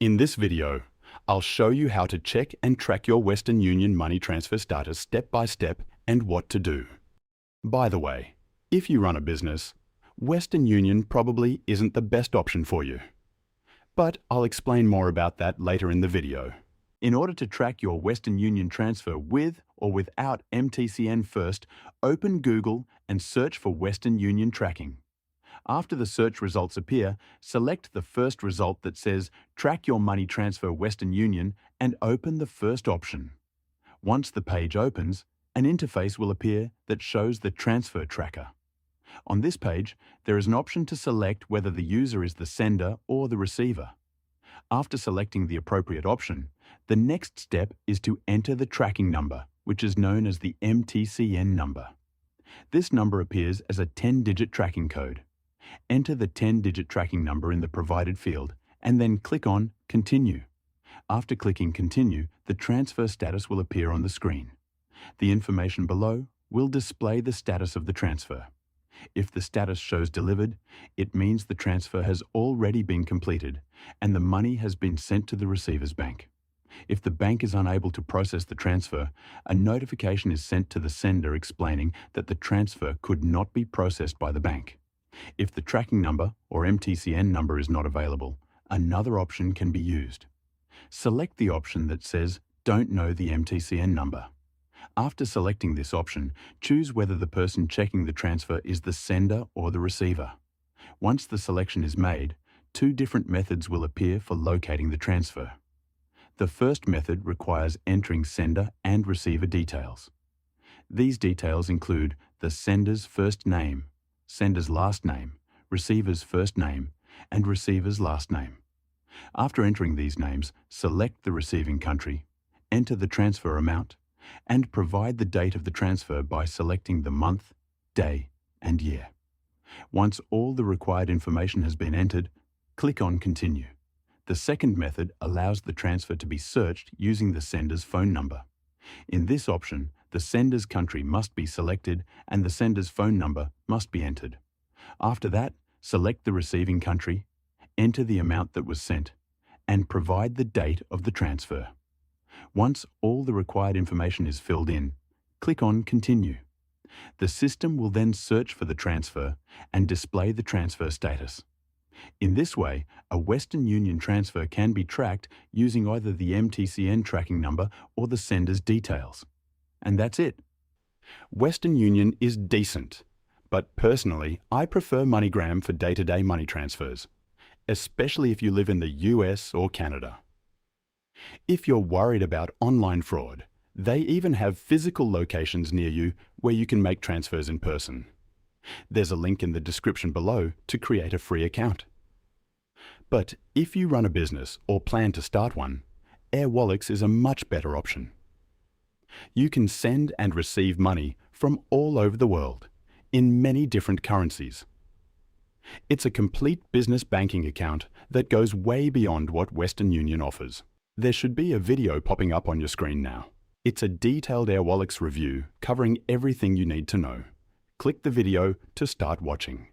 In this video, I'll show you how to check and track your Western Union money transfer status step by step and what to do. By the way, if you run a business, Western Union probably isn't the best option for you. But I'll explain more about that later in the video. In order to track your Western Union transfer with or without MTCN first, open Google and search for Western Union tracking. After the search results appear, select the first result that says Track Your Money Transfer Western Union and open the first option. Once the page opens, an interface will appear that shows the transfer tracker. On this page, there is an option to select whether the user is the sender or the receiver. After selecting the appropriate option, the next step is to enter the tracking number, which is known as the MTCN number. This number appears as a 10-digit tracking code. Enter the 10-digit tracking number in the provided field and then click on Continue. After clicking Continue, the transfer status will appear on the screen. The information below will display the status of the transfer. If the status shows delivered, it means the transfer has already been completed and the money has been sent to the receiver's bank. If the bank is unable to process the transfer, a notification is sent to the sender explaining that the transfer could not be processed by the bank. If the tracking number or MTCN number is not available, another option can be used. Select the option that says Don't know the MTCN number. After selecting this option, choose whether the person checking the transfer is the sender or the receiver. Once the selection is made, two different methods will appear for locating the transfer. The first method requires entering sender and receiver details. These details include the sender's first name, sender's last name, receiver's first name, and receiver's last name. After entering these names, select the receiving country, enter the transfer amount, and provide the date of the transfer by selecting the month, day, and year. Once all the required information has been entered, click on Continue. The second method allows the transfer to be searched using the sender's phone number. In this option, the sender's country must be selected and the sender's phone number must be entered. After that, select the receiving country, enter the amount that was sent, and provide the date of the transfer. Once all the required information is filled in, click on Continue. The system will then search for the transfer and display the transfer status. In this way, a Western Union transfer can be tracked using either the MTCN tracking number or the sender's details. And that's it. Western Union is decent, but personally, I prefer MoneyGram for day-to-day money transfers, especially if you live in the US or Canada. If you're worried about online fraud, they even have physical locations near you where you can make transfers in person. There's a link in the description below to create a free account. But if you run a business or plan to start one, Airwallex is a much better option. You can send and receive money from all over the world, in many different currencies. It's a complete business banking account that goes way beyond what Western Union offers. There should be a video popping up on your screen now. It's a detailed Airwallex review covering everything you need to know. Click the video to start watching.